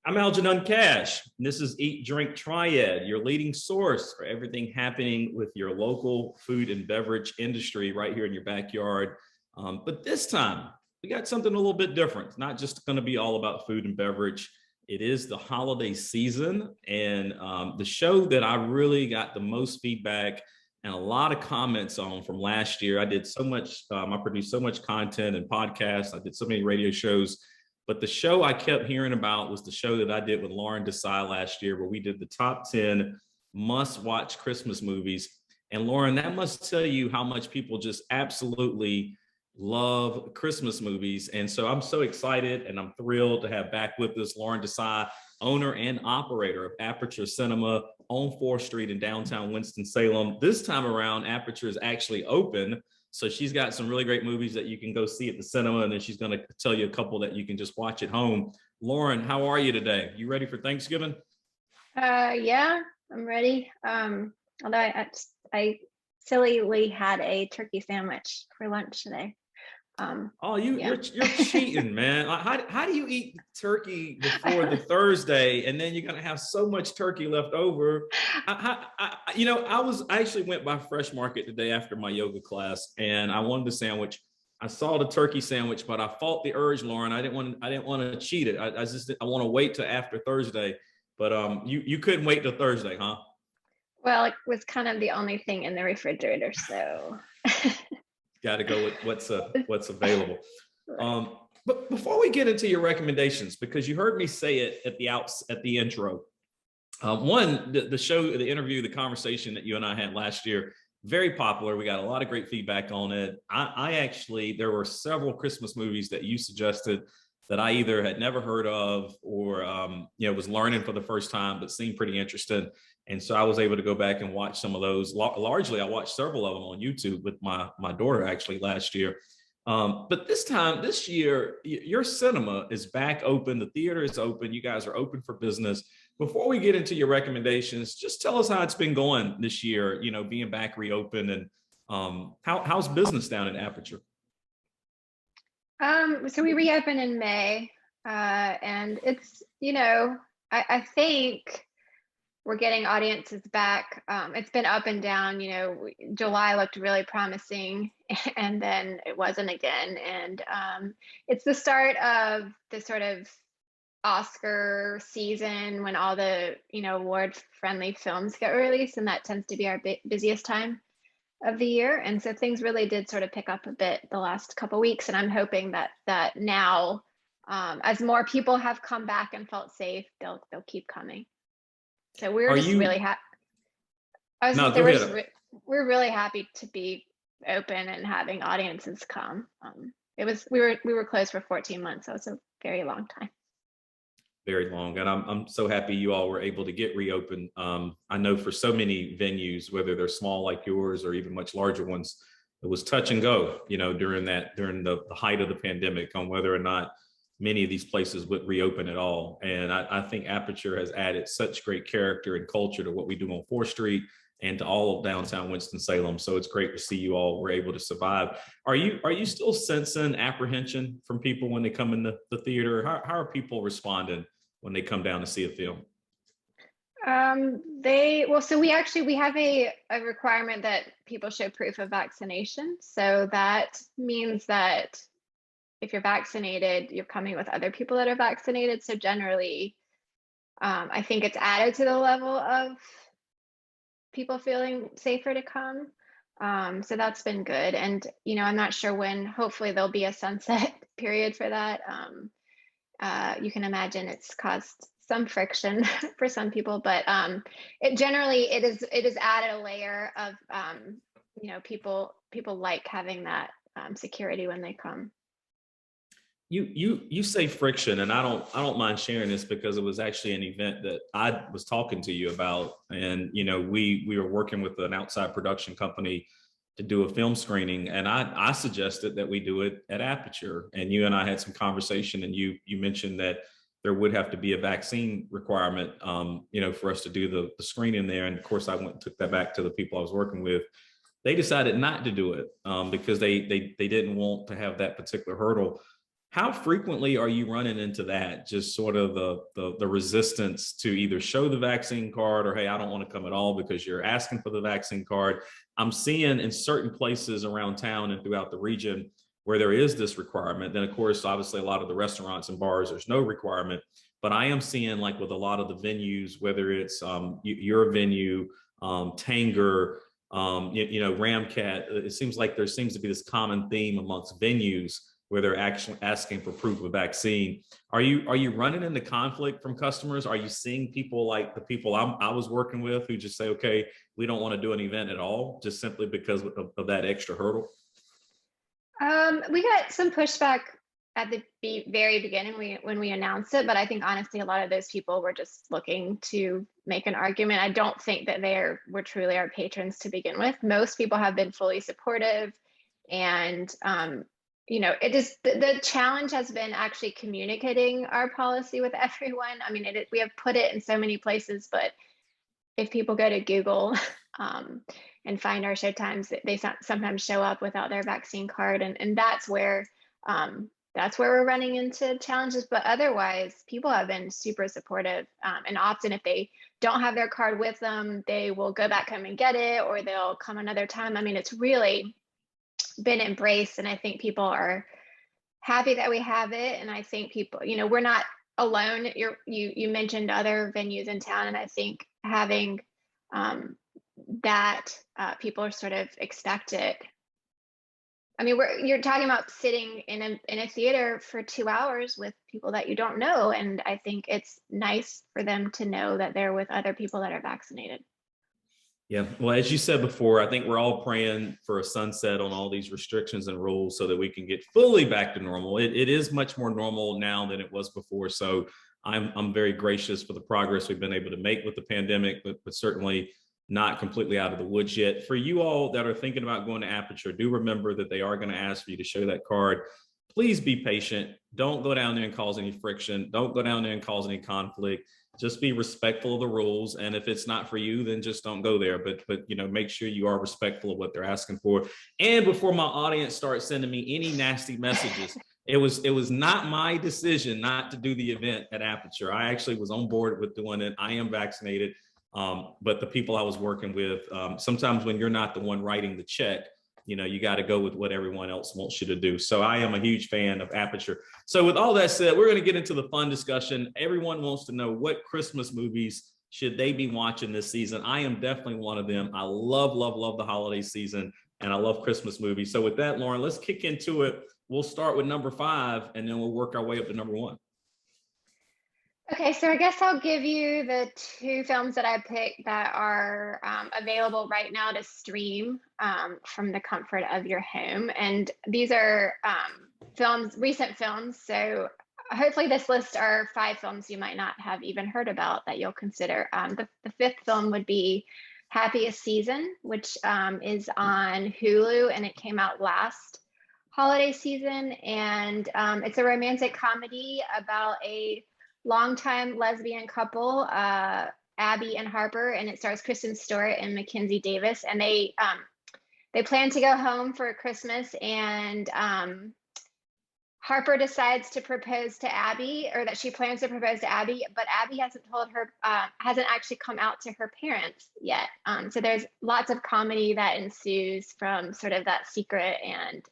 I'm Algernon Cash, and this is Eat, Drink Triad, your leading source for everything happening with your local food and beverage industry right here in your backyard. But this time, we got something a little bit different. It's not just going to be all about food and beverage. It is the holiday season, and the show that I really got the most feedback and a lot of comments on from last year. I did so much, I produced so much content and podcasts. I did so many radio shows. But the show I kept hearing about was the show that I did with Lawren Desai last year, where we did the top 10 must-watch Christmas movies. And Lawren, that must tell you how much people just absolutely love Christmas movies. And so I'm so excited and I'm thrilled to have back with us Lawren Desai, owner and operator of Aperture Cinema on 4th Street in downtown Winston-Salem. This time around, Aperture is actually open. So she's got some really great movies that you can go see at the cinema, and then she's going to tell you a couple that you can just watch at home. Lawren, how are you today? You ready for Thanksgiving? Yeah, I'm ready. Although I sillily had a turkey sandwich for lunch today. You're cheating, man. How do you eat turkey before the Thursday, and then you're gonna have so much turkey left over? I actually went by Fresh Market today after my yoga class, and I wanted the sandwich. I saw the turkey sandwich, but I fought the urge, Lawren. I didn't want to cheat it. I want to wait till after Thursday. But you couldn't wait till Thursday, huh? Well, it was kind of the only thing in the refrigerator, so. Got to go with what's available. But before we get into your recommendations, because you heard me say it at the intro, the show, the interview, the conversation that you and I had last year, very popular. We got a lot of great feedback on it. There were several Christmas movies that you suggested that I either had never heard of or was learning for the first time, but seemed pretty interesting. And so I was able to go back and watch some of those. Largely, I watched several of them on YouTube with my daughter actually last year. But this year, your cinema is back open. The theater is open. You guys are open for business. Before we get into your recommendations, just tell us how it's been going this year, being back reopened, and how's business down in Aperture? So we reopened in May, and it's, I think we're getting audiences back. It's been up and down. July looked really promising, and then it wasn't again. And it's the start of the sort of Oscar season when all the, award-friendly films get released, and that tends to be our busiest time of the year. And so things really did sort of pick up a bit the last couple of weeks. And I'm hoping that now, as more people have come back and felt safe, they'll keep coming. So we're just really happy. We're really happy to be open and having audiences come. We were closed for 14 months, so it's a very long time. Very long, and I'm so happy you all were able to get reopened. I know for so many venues, whether they're small like yours or even much larger ones, it was touch and go. During the height of the pandemic, on whether or not many of these places would reopen at all. And I think Aperture has added such great character and culture to what we do on 4th Street and to all of downtown Winston-Salem. So it's great to see you all were able to survive. Are you still sensing apprehension from people when they come in the theater? How are people responding when they come down to see a film? So we have a requirement that people show proof of vaccination. So that means that if you're vaccinated, you're coming with other people that are vaccinated. So generally, I think it's added to the level of people feeling safer to come. So that's been good. And, I'm not sure when. Hopefully there'll be a sunset period for that. You can imagine it's caused some friction for some people, but it is added a layer of, people like having that security when they come. You say friction, and I don't mind sharing this because it was actually an event that I was talking to you about, and we were working with an outside production company to do a film screening, and I suggested that we do it at Aperture, and you and I had some conversation, and you mentioned that there would have to be a vaccine requirement, for us to do the screening there, and of course I went and took that back to the people I was working with. They decided not to do it because they didn't want to have that particular hurdle. How frequently are you running into that? Just sort of the resistance to either show the vaccine card or, hey, I don't want to come at all because you're asking for the vaccine card. I'm seeing in certain places around town and throughout the region where there is this requirement. Then, of course, obviously a lot of the restaurants and bars, there's no requirement. But I am seeing, like with a lot of the venues, whether it's your venue, Tanger, Ramcat, it seems like there seems to be this common theme amongst venues where they're actually asking for proof of vaccine. Are you running into conflict from customers? Are you seeing people like the people I was working with who just say, okay, we don't want to do an event at all, just simply because of that extra hurdle? We got some pushback at the very beginning when we announced it, but I think honestly a lot of those people were just looking to make an argument. I don't think that were truly our patrons to begin with. Most people have been fully supportive, and it is the challenge has been actually communicating our policy with everyone. I mean, we have put it in so many places, but if people go to Google and find our show times, they sometimes show up without their vaccine card, and that's where we're running into challenges. But otherwise, people have been super supportive, and often if they don't have their card with them, they will go back home and get it, or they'll come another time. I mean, it's really been embraced, and I think people are happy that we have it. And I think people, we're not alone. You mentioned other venues in town, and I think having that people are sort of expect it. I mean, you're talking about sitting in a theater for 2 hours with people that you don't know, and I think it's nice for them to know that they're with other people that are vaccinated. Yeah, well, as you said before, I think we're all praying for a sunset on all these restrictions and rules so that we can get fully back to normal. It is much more normal now than it was before. So I'm very gracious for the progress we've been able to make with the pandemic, but certainly not completely out of the woods yet. For you all that are thinking about going to Aperture, do remember that they are going to ask for you to show that card. Please be patient. Don't go down there and cause any friction. Don't go down there and cause any conflict. Just be respectful of the rules. And if it's not for you, then just don't go there. But make sure you are respectful of what they're asking for. And before my audience starts sending me any nasty messages, it was not my decision not to do the event at Aperture. I actually was on board with doing it. I am vaccinated. But the people I was working with, sometimes when you're not the one writing the check, you got to go with what everyone else wants you to do. So I am a huge fan of Aperture. So with all that said, we're going to get into the fun discussion. Everyone wants to know, what Christmas movies should they be watching this season? I am definitely one of them. I love, love, love the holiday season, and I love Christmas movies. So with that, Lawren, let's kick into it. We'll start with number 5, and then we'll work our way up to number 1. Okay, so I guess I'll give you the 2 films that I picked that are available right now to stream from the comfort of your home. And these are recent films. So hopefully this list are 5 films you might not have even heard about that you'll consider. The 5th film would be Happiest Season, which is on Hulu, and it came out last holiday season. And it's a romantic comedy about a longtime lesbian couple, Abby and Harper, and it stars Kristen Stewart and Mackenzie Davis. And they plan to go home for Christmas, and Harper decides to propose to Abby, or that she plans to propose to Abby, but Abby hasn't actually come out to her parents yet. So there's lots of comedy that ensues from sort of that secret, and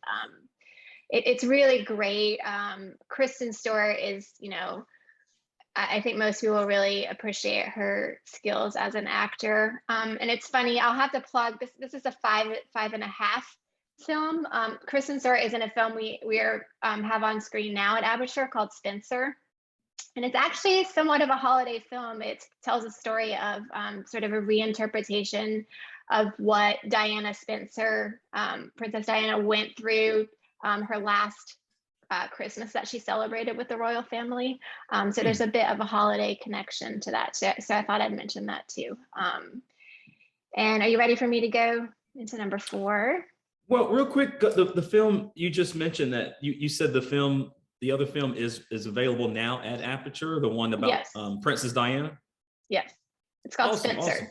it's really great. Kristen Stewart is, I think most people really appreciate her skills as an actor. And it's funny, I'll have to plug this. This is a 5.5 film. Kristen Stewart is in a film we have on screen now at Aperture called Spencer. And it's actually somewhat of a holiday film. It tells a story of sort of a reinterpretation of what Diana Spencer, Princess Diana, went through her last Christmas that she celebrated with the royal family. So there's a bit of a holiday connection to that. So I thought I'd mention that too. And are you ready for me to go into number 4? Well, real quick, the film you just mentioned, that you said the other film is available now at Aperture, the one about Yes. Princess Diana? Yes. It's called Awesome, Spencer. awesome.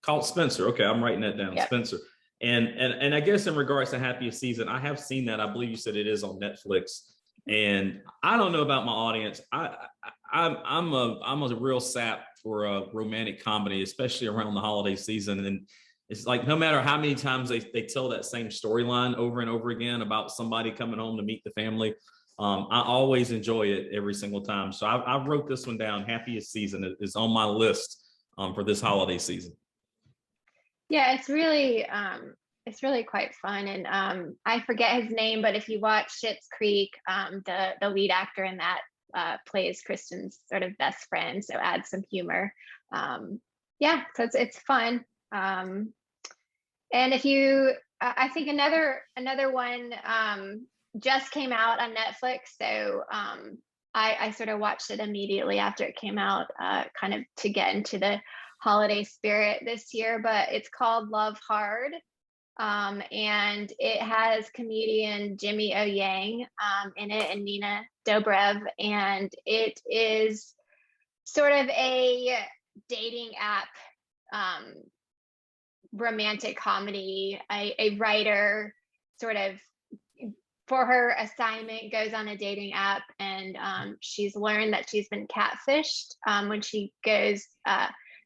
Called Spencer. Okay, I'm writing that down. Yep. Spencer. And I guess in regards to Happiest Season, I have seen that. I believe you said it is on Netflix. And I don't know about my audience. I'm a real sap for a romantic comedy, especially around the holiday season. And it's like no matter how many times they tell that same storyline over and over again about somebody coming home to meet the family, I always enjoy it every single time. So I wrote this one down. Happiest Season is on my list for this holiday season. Yeah, it's really quite fun. And I forget his name, but if you watch Schitt's Creek, the lead actor in that plays Kristen's sort of best friend, so adds some humor. Yeah, so it's fun. And if you, I think another one just came out on Netflix, so I sort of watched it immediately after it came out, kind of to get into the holiday spirit this year. But it's called Love Hard, and it has comedian Jimmy O Yang in it, and Nina Dobrev, and it is sort of a dating app romantic comedy. A writer sort of for her assignment goes on a dating app, and she's learned that she's been catfished when she goes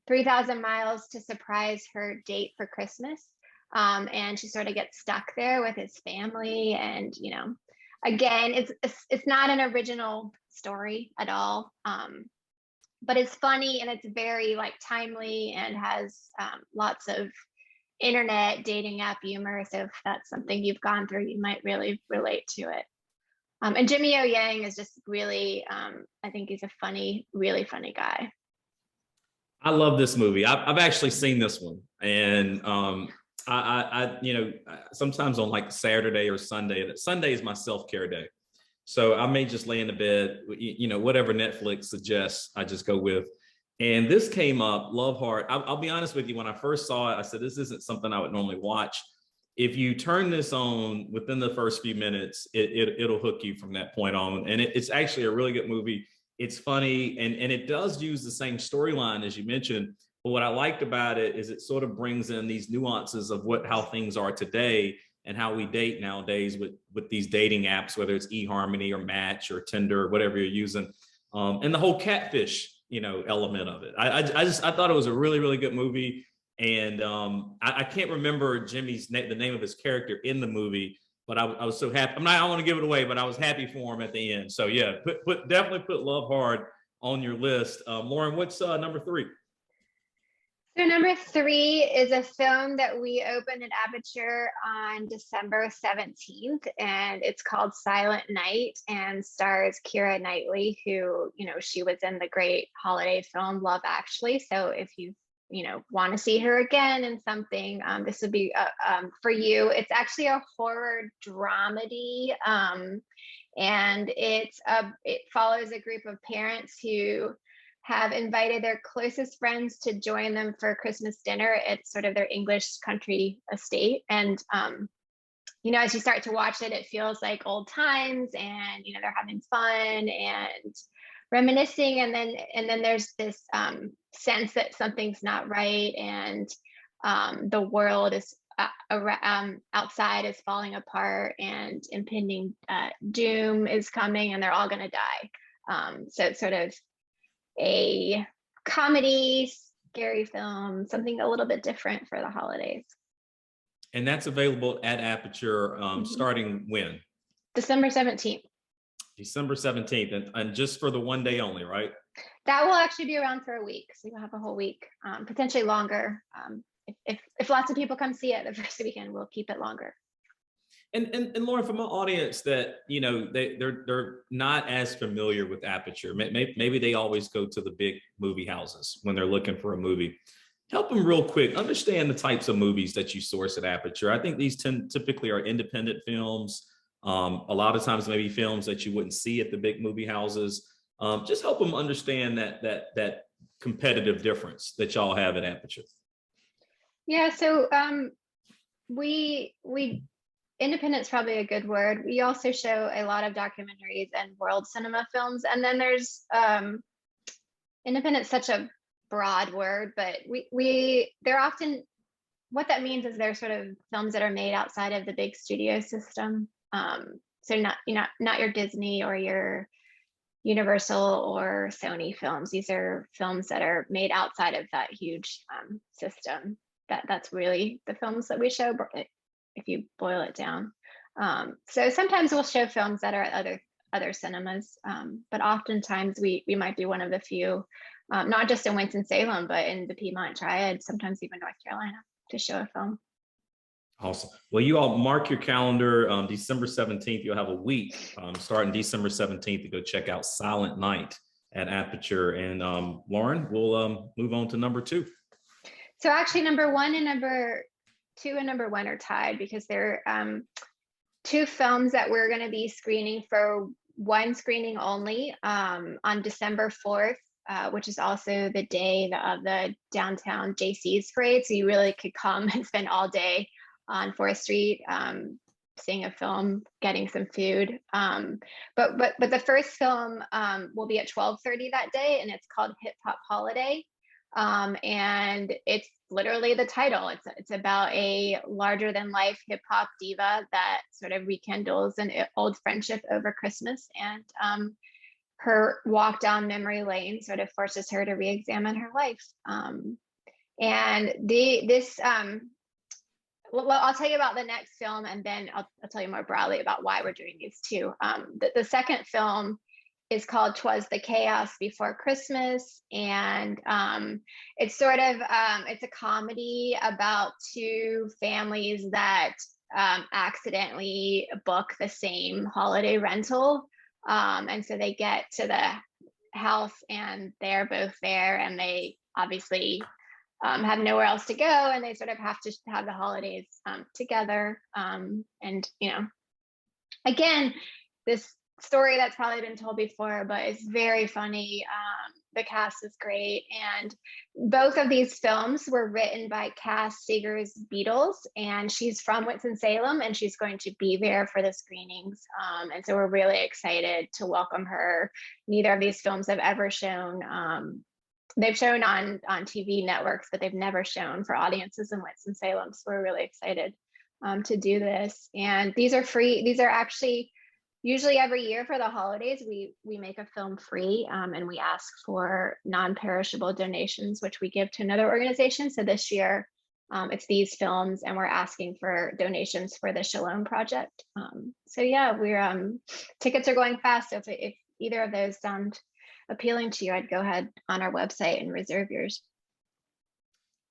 3,000 miles to surprise her date for Christmas. And she sort of gets stuck there with his family. And, you know, again, it's not an original story at all. But it's funny, and it's very like timely, and has lots of internet dating app humor. So if that's something you've gone through, you might really relate to it. And Jimmy O Yang is just really, I think he's a really funny guy. I love this movie. I've actually seen this one, and I you know, sometimes on like Saturday or Sunday. Sunday is my self-care day, so I may just lay in the bed, you know, whatever Netflix suggests, I just go with. And this came up, Love Hard. I'll be honest with you. When I first saw it, I said, this isn't something I would normally watch. If you turn this on within the first few minutes, it'll hook you from that point on. And it's actually a really good movie. It's funny, and it does use the same storyline as you mentioned. But what I liked about it is it sort of brings in these nuances of how things are today and how we date nowadays with these dating apps, whether it's eHarmony or Match or Tinder or whatever you're using, and the whole catfish, you know, element of it. I thought it was a really, really good movie. And I can't remember the name of his character in the movie, but I was so happy. I don't want to give it away, but I was happy for him at the end. So yeah, definitely put Love Hard on your list. Lawren, what's number 3? So number 3 is a film that we opened at Aperture on December 17th, and it's called Silent Night, and stars Keira Knightley, who, you know, she was in the great holiday film Love Actually. So if you want to see her again in something, this would be for you. It's actually a horror dramedy, and it follows a group of parents who have invited their closest friends to join them for Christmas dinner at sort of their English country estate. And, you know, as you start to watch it, it feels like old times, and, you know, they're having fun and reminiscing. And then there's this sense that something's not right, and the world is outside is falling apart, and impending doom is coming, and they're all going to die. So it's sort of a comedy, scary film, something a little bit different for the holidays. And that's available at Aperture starting when? December 17th. December 17th, and just for the one day only, right? That will actually be around for a week. So you'll have a whole week, potentially longer. If lots of people come see it the first weekend, we'll keep it longer. And Lawren, from my audience that, you know, they're not as familiar with Aperture, maybe they always go to the big movie houses when they're looking for a movie. Help them real quick understand the types of movies that you source at Aperture. I think these typically are independent films. A lot of times maybe films that you wouldn't see at the big movie houses. Just help them understand that competitive difference that y'all have at Aperture. Yeah, so we independent's probably a good word. We also show a lot of documentaries and world cinema films. And then there's independent's such a broad word, but they're often, what that means is they're sort of films that are made outside of the big studio system. So not your Disney or your Universal or Sony films. These are films that are made outside of that huge system. That's really the films that we show, if you boil it down. So sometimes we'll show films that are at other cinemas, but oftentimes we might be one of the few, not just in Winston-Salem, but in the Piedmont Triad, sometimes even North Carolina, to show a film. Awesome. Well, you all mark your calendar. December 17th, you'll have a week starting December 17th to go check out Silent Night at Aperture. And Lawren, we'll move on to number 2. So actually number 1 and number 2 and number 1 are tied, because they're 2 films that we're going to be screening for one screening only on December 4th, which is also the day of the downtown JC's parade. So you really could come and spend all day on 4th Street, seeing a film, getting some food. But the first film will be at 12:30 that day, and it's called Hip Hop Holiday. And it's literally the title. It's about a larger than life hip hop diva that sort of rekindles an old friendship over Christmas, and her walk down memory lane sort of forces her to re-examine her life. And this well, I'll tell you about the next film, and then I'll tell you more broadly about why we're doing these 2. The second film is called Twas the Chaos Before Christmas, and it's sort of it's a comedy about 2 families that accidentally book the same holiday rental, and so they get to the house and they're both there, and they obviously have nowhere else to go, and they sort of have to have the holidays together. And again, this story that's probably been told before, but it's very funny. The cast is great, and both of these films were written by Cass Seegers Beatles, and she's from Winston-Salem, and she's going to be there for the screenings. And so we're really excited to welcome her. Neither of these films have ever shown. They've shown on TV networks, but they've never shown for audiences in Winston-Salem. So we're really excited to do this. And these are free. These are actually usually every year for the holidays, we make a film free, and we ask for non-perishable donations, which we give to another organization. So this year it's these films, and we're asking for donations for the Shalom Project. So yeah, we're tickets are going fast. So if either of those sound appealing to you, I'd go ahead on our website and reserve yours.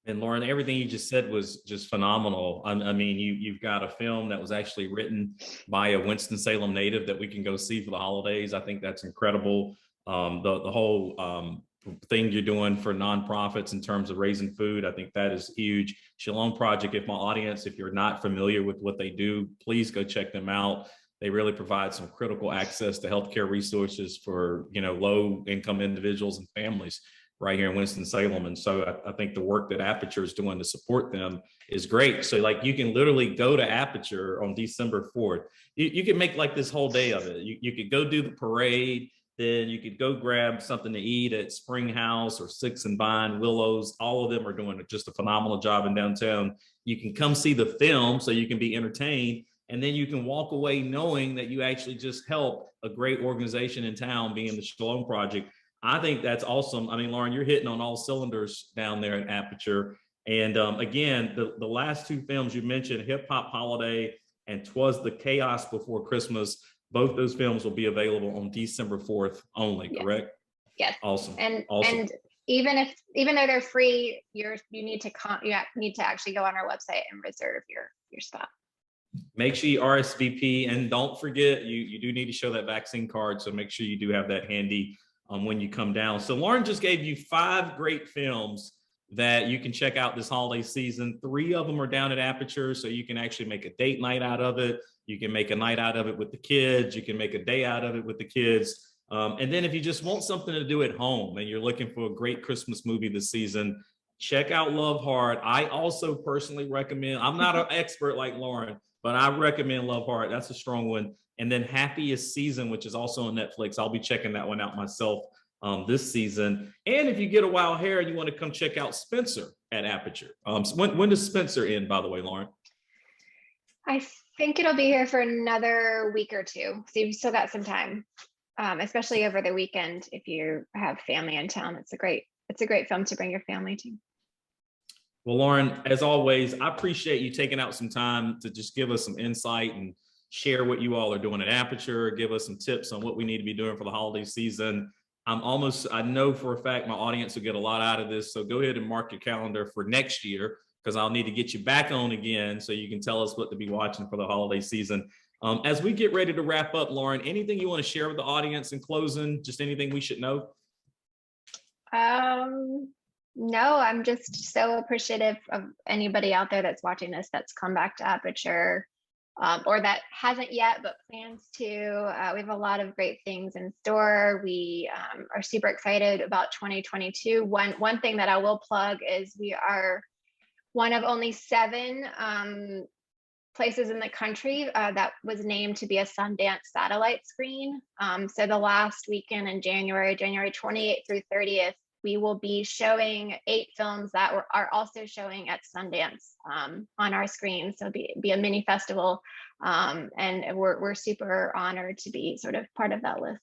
And Lawren, everything you just said was just phenomenal. I mean, you've got a film that was actually written by a Winston-Salem native that we can go see for the holidays. I think that's incredible. The whole thing you're doing for nonprofits in terms of raising food, I think that is huge. Shalom Project, if my audience, if you're not familiar with what they do, please go check them out. They really provide some critical access to healthcare resources for, low income individuals and families right here in Winston-Salem. And so I think the work that Aperture is doing to support them is great. So like you can literally go to Aperture on December 4th. You can make like this whole day of it. You could go do the parade, then you could go grab something to eat at Spring House or Six and Vine, Willows. All of them are doing just a phenomenal job in downtown. You can come see the film so you can be entertained. And then you can walk away knowing that you actually just helped a great organization in town, being the Shalom Project. I think that's awesome. I mean, Lawren, you're hitting on all cylinders down there at Aperture. And again, the last 2 films you mentioned, Hip Hop Holiday and Twas the Chaos Before Christmas, both those films will be available on December 4th only, correct? Yes. Awesome. Awesome. And even though they're free, you need to actually go on our website and reserve your spot. Make sure you RSVP, and don't forget you do need to show that vaccine card. So make sure you do have that handy when you come down. So Lawren just gave you 5 great films that you can check out this holiday season. 3 of them are down at Aperture, so you can actually make a date night out of it. You can make a night out of it with the kids. You can make a day out of it with the kids. And then if you just want something to do at home and you're looking for a great Christmas movie this season, check out Love Hard. I also personally recommend, I'm not an expert like Lawren, but I recommend Love Hard. That's a strong one. And then Happiest Season, which is also on Netflix. I'll be checking that one out myself this season. And if you get a wild hair and you want to come check out Spencer at Aperture. When does Spencer end, by the way, Lawren? I think it'll be here for another week or two. So you've still got some time, especially over the weekend. If you have family in town, it's a great film to bring your family to. Well, Lawren, as always, I appreciate you taking out some time to just give us some insight and share what you all are doing at Aperture, give us some tips on what we need to be doing for the holiday season. I know for a fact my audience will get a lot out of this. So go ahead and mark your calendar for next year, because I'll need to get you back on again so you can tell us what to be watching for the holiday season. As we get ready to wrap up, Lawren, anything you want to share with the audience in closing? Just anything we should know? No, I'm just so appreciative of anybody out there that's watching this that's come back to Aperture, or that hasn't yet but plans to. We have a lot of great things in store. We are super excited about 2022. One thing that I will plug is we are one of only 7 places in the country that was named to be a Sundance satellite screen. So the last weekend in January 28th through 30th, we will be showing 8 films that are also showing at Sundance on our screen. So be a mini festival, and we're super honored to be sort of part of that list.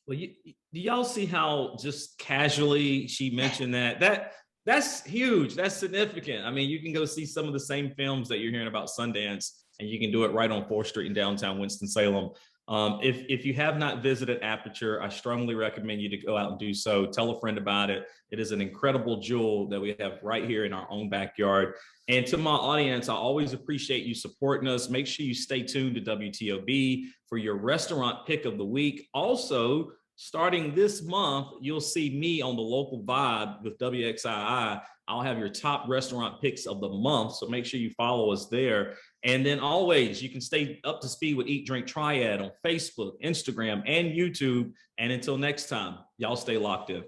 Well, do y'all see how just casually she mentioned that? That's huge. That's significant. I mean, you can go see some of the same films that you're hearing about Sundance, and you can do it right on 4th Street in downtown Winston-Salem. If you have not visited Aperture, I strongly recommend you to go out and do so. Tell a friend about it. It is an incredible jewel that we have right here in our own backyard. And to my audience, I always appreciate you supporting us. Make sure you stay tuned to WTOB for your restaurant pick of the week. Also, starting this month, you'll see me on the Local Vibe with WXII. I'll have your top restaurant picks of the month, so make sure you follow us there. And then always, you can stay up to speed with Eat, Drink, Triad on Facebook, Instagram, and YouTube. And until next time, y'all stay locked in.